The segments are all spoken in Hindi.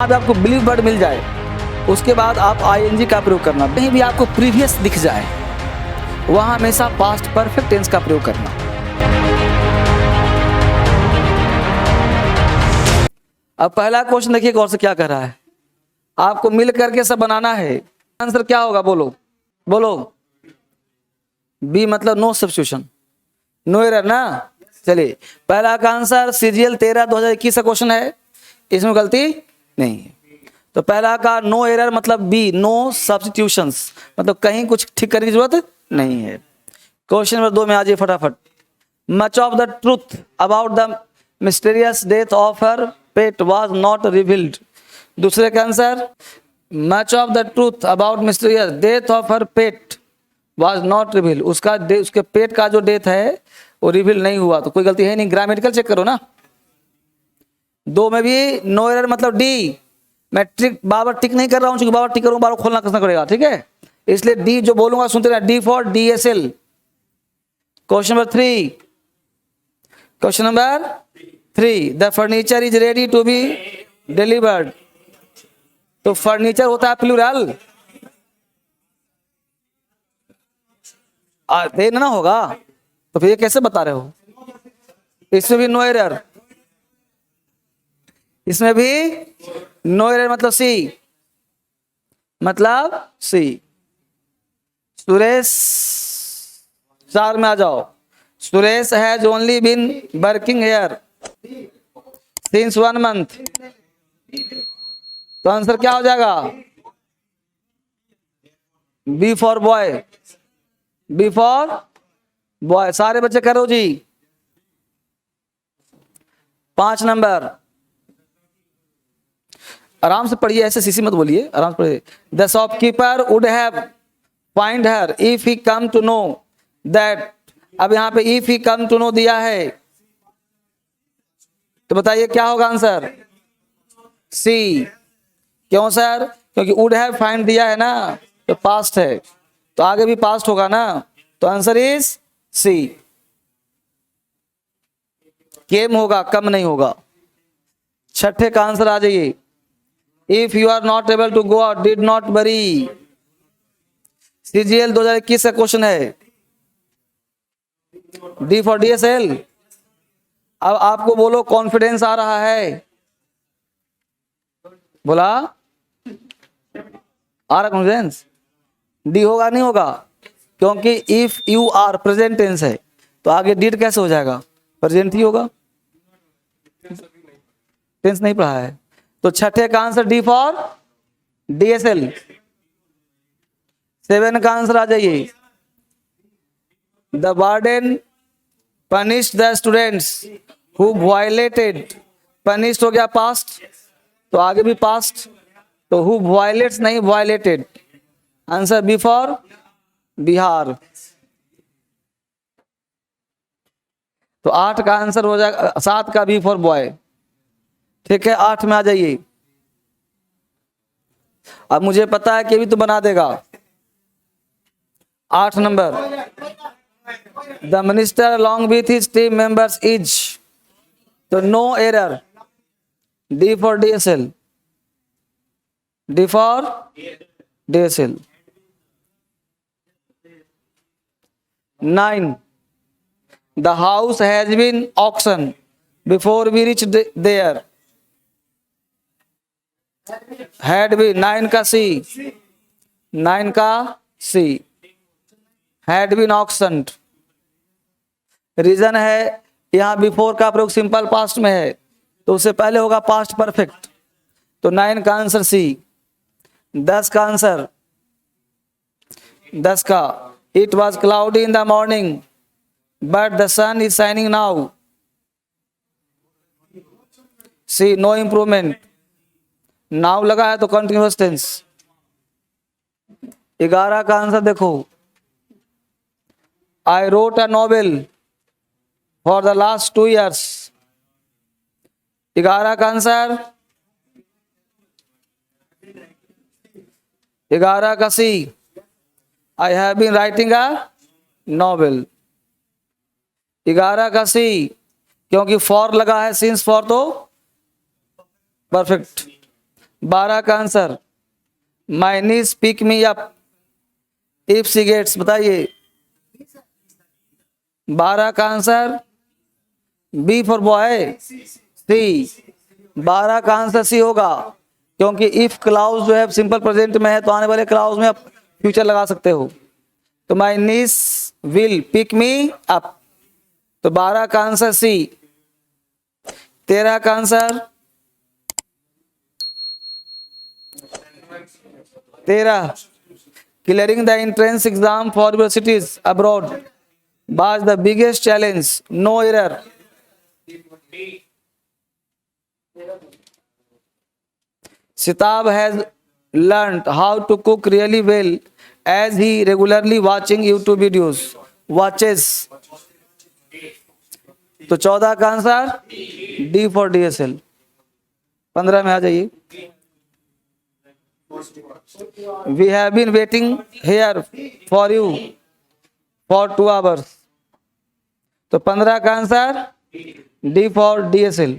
अब आपको बिलीव वर्ड मिल जाए, उसके बाद आप आईएनजी का प्रयोग करना। कहीं भी आपको प्रीवियस दिख जाए, वहां हमेशा पास्ट परफेक्ट टेंस का प्रयोग करना। अब पहला क्वेश्चन देखिए गौर से क्या कर रहा है। आपको मिल करके सब बनाना है। आंसर क्या होगा? बोलो बोलो। बी मतलब नो सब्स्टिट्यूशन, नो एरर ना। चलिए पहला का आंसर सीजीएल 13/2021 का क्वेश्चन है, इसमें गलती नहीं है। तो पहला का नो एरर मतलब बी, नो सब्स्टिट्यूशंस, मतलब कहीं कुछ ठीक करने की जरूरत नहीं है। क्वेश्चन नंबर 2 में आ जाइए फटाफट। Much of the truth about the mysterious death of her pet was not revealed. दूसरे का answer much of the truth about mysterious death of her pet was not revealed. उसके पेट का जो डेथ है वो रिवील नहीं हुआ, तो कोई गलती है नहीं। ग्रामेटिकल चेक करो ना। 2 में भी नो एरर मतलब डी। मैं ट्रिक बार टिक नहीं कर रहा हूं, क्योंकि बार टिक करूंगा बार खोलना कसना पड़ेगा, ठीक है। इसलिए डी जो बोलूंगा सुनते रहना। D for DSL. Question number 3, question number 3, the furniture is ready to be delivered. तो फर्नीचर होता है प्लूरल, देना ना होगा, तो फिर ये कैसे बता रहे हो? इसमें भी नो एरर, इसमें भी नो एरर मतलब सी, मतलब सी। सुरेश 4 में आ जाओ। Suresh has only been working here since 1 month। तो आंसर क्या हो जाएगा? B for boy, B for boy. सारे बच्चे करो जी। 5 नंबर, आराम से पढ़िए, ऐसे सीसी मत बोलिए, आराम से पढ़िए। The shopkeeper would have find her if he come to know that. अब यहां पे if he come to know दिया है, तो बताइए क्या होगा आंसर? सी। क्यों सर? क्योंकि वुड हैव फाइंड दिया है ना, तो पास्ट है, तो आगे भी पास्ट होगा ना, तो आंसर इज सी। केम होगा, कम नहीं होगा। छठे का आंसर आ जाइए। If you are not able to go out did not worry. CGL 2021 का क्वेश्चन है। D for DSL. अब आपको बोलो कॉन्फिडेंस आ रहा है? बोला आ रहा कॉन्फिडेंस? डी होगा नहीं होगा? क्योंकि if you are present tense है, तो आगे डिड कैसे हो जाएगा? प्रेजेंट ही होगा, टेंस नहीं पढ़ा है। तो छठे का आंसर डी फॉर डीएसएल। 7 का आंसर आ जाइए। The warden punish the students who violated. Punish हो गया पास्ट, तो आगे भी पास्ट, तो हु वायलेट्स नहीं, violated. Answer B for Bihar. तो 8 का आंसर हो जाएगा, 7 का बी फॉर बॉय। ठीक है, 8 में आ जाइए। अब मुझे पता है कि भी तो बना देगा। 8 number, the minister along with his team members is. तो no error, D for DSL, D for DSL. 9, the house has been auction before we reach there. Had भी 9 का सी, 9 का C, had been auctioned. Reason है यहां बिफोर का प्रयोग सिंपल पास्ट में है, तो उससे पहले होगा पास्ट परफेक्ट, तो 9 का आंसर सी। 10 का आंसर, 10 का it was cloudy in the morning but the sun is shining now. C, no improvement. Now लगा है तो कंटिन्यूअस टेंस। 11 का आंसर देखो। I wrote a novel for the last 2 years। 11 का आंसर, 11 का C, I have been writing a novel. 11 का सी, क्योंकि फॉर लगा है, सिंस फॉर तो परफेक्ट। 12 का answer my niece pick me up if she gets, बताइए 12 का answer B for boy, C. 12 का आंसर सी होगा, क्योंकि इफ क्लाउज जो है सिंपल प्रेजेंट में है तो आने वाले क्लाउज में आप फ्यूचर लगा सकते हो। तो my niece will pick me up, तो 12 का आंसर सी। 13 का answer 13 clearing the entrance exam for universities abroad was the biggest challenge, no error. Sitab has learned how to cook really well as he regularly watching YouTube videos. Watches. तो 14 का आंसर डी फॉर DSL। 15 में आ जाइए। We have been waiting here for you for 2 hours। तो 15 का answer D for DSL।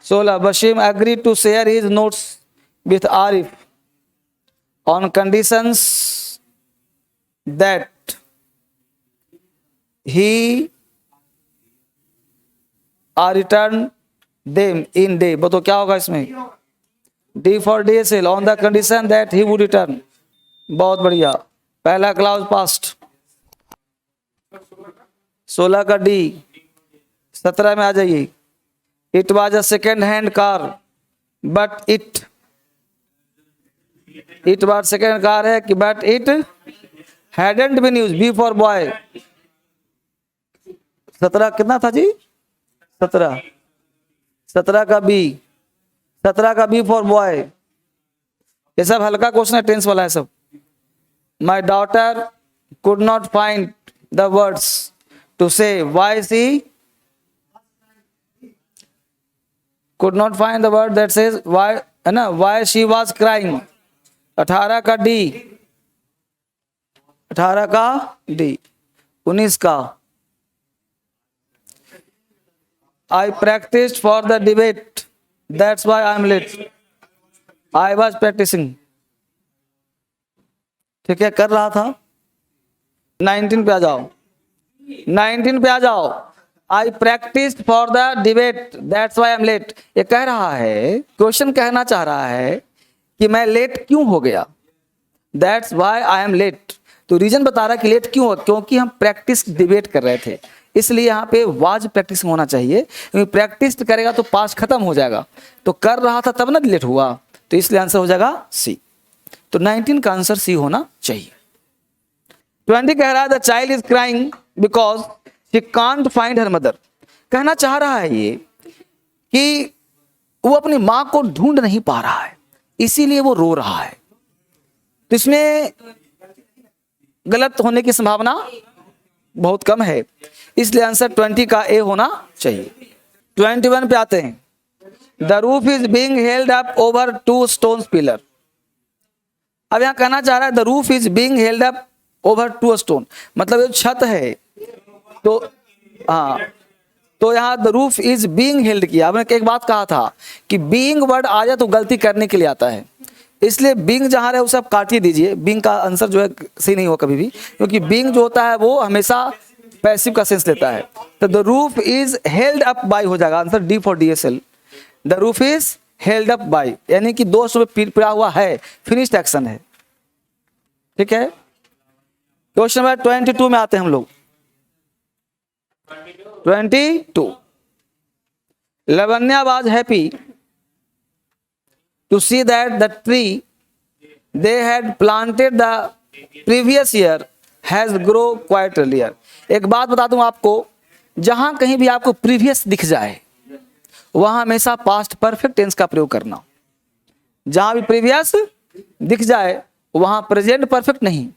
16 Bashim agreed to share his notes with Arif on conditions that he return them in day। बताओ क्या होगा इसमें? D for DSL on the condition that he would return। बहुत बढ़िया, पहला क्लाउज पास्ट। 16 का डी। 17 में आ जाइए। It was a second hand car but it was second car है कि but it hadn't been used, B for boy. 17 कितना था जी? 17। 17 का बी। 17 का बी फॉर बॉय। ये सब हल्का क्वेश्चन है, टेंस वाला है सब। My daughter could not find the words to say why she could not find the word that says why, है ना, why she was crying। 18 का डी। 18 का डी। 19 का I practiced for the debate, that's why I am late। I was practicing, ठीक है, कर रहा था। 19 पे आ जाओ। 19 पे आ जाओ। I practice for the debate that's why I am late. ये कह रहा है, क्वेश्चन कहना चाह रहा है कि मैं लेट क्यों हो गया, that's why I am late. तो रीजन बता रहा है कि लेट क्यों हो, क्योंकि हम प्रैक्टिस डिबेट कर रहे थे, इसलिए यहाँ पे वाज प्रैक्टिस होना चाहिए, क्योंकि प्रैक्टिस करेगा तो पास खत्म हो जाएगा। तो कर रहा था तब ना लेट हुआ, तो इसलिए आंसर हो जाएगा सी। तो 19 का आंसर सी होना चाहिए। 20 कह रहा है the child is crying because she can't find her mother. कहना चाह रहा है ये कि वो अपनी मां को ढूंढ नहीं पा रहा है, इसीलिए वो रो रहा है। तो इसमें गलत होने की संभावना बहुत कम है, इसलिए आंसर 20 का ए होना चाहिए। 21 पे आते हैं। The roof is being held up over 2 stone pillar. अब यहां कहना चाह रहा है the roof is being held up over 2 stone, मतलब ये छत है, तो हाँ, तो यहाँ the roof is being held किया। आपने एक बात कहा था कि बीइंग वर्ड आ जाए तो गलती करने के लिए आता है, इसलिए बीइंग जहां रहे उसे आप काट ही दीजिए। बीइंग का आंसर जो है सही नहीं होगा कभी भी, क्योंकि बीइंग जो होता है वो हमेशा पैसिव का सेंस लेता है। तो the roof is held up by हो जाएगा answer D for DSL। The roof is held up by यानी कि 2 से पिरा हुआ है, फिनिश्ड एक्शन है, ठीक है। क्वेश्चन नंबर 22 में आते हैं हम लोग। 22 Lavanya was happy to see that the tree they had planted the previous year has grow quite earlier। एक बात बता दूं आपको, जहां कहीं भी आपको प्रीवियस दिख जाए वहां हमेशा पास्ट परफेक्ट टेंस का प्रयोग करना। जहां भी प्रीवियस दिख जाए वहां प्रेजेंट परफेक्ट नहीं,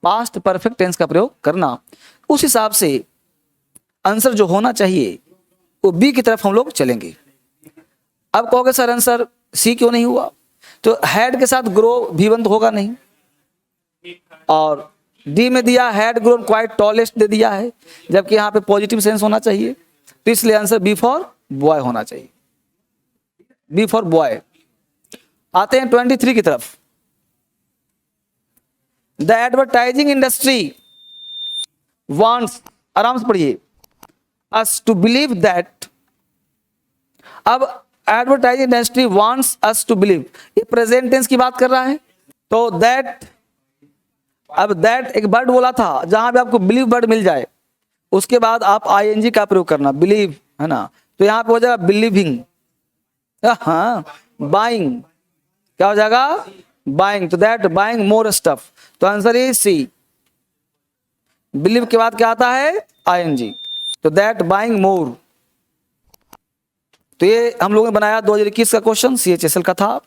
पास्ट परफेक्ट टेंस का प्रयोग करना। उस हिसाब से आंसर जो होना चाहिए वो बी की तरफ हम लोग चलेंगे। अब कहोगे सर आंसर सी क्यों नहीं हुआ, तो हैड के साथ ग्रो भी1 तो होगा नहीं, और डी में दिया हैड ग्रोन क्वाइट टॉलेस्ट दे दिया है, जबकि यहाँ पे पॉजिटिव सेंस होना चाहिए, तो इसलिए आंसर बी फॉर बॉय होना चाहिए। B for boy. आते हैं 23 की तरफ। द एडवर्टाइजिंग इंडस्ट्री वांट्स, आराम से पढ़िए, अस टू बिलीव दैट। अब advertising industry wants us to believe, ये प्रेजेंट टेंस की बात कर रहा है। तो दैट, अब दैट एक वर्ड बोला था, जहां भी आपको बिलीव वर्ड मिल जाए उसके बाद आप आईएनजी का प्रयोग करना, बिलीव है ना, तो यहां पे हो जाएगा बिलीविंग। हाँ, बाइंग, क्या हो जाएगा, बाइंग। तो दैट बाइंग मोर स्टफ, तो आंसर इज सी। बिलीव के बाद क्या आता है, आईएनजी। तो दैट बाइंग मोर। तो ये हम लोगों ने बनाया 2021 का क्वेश्चन, CHSL का था।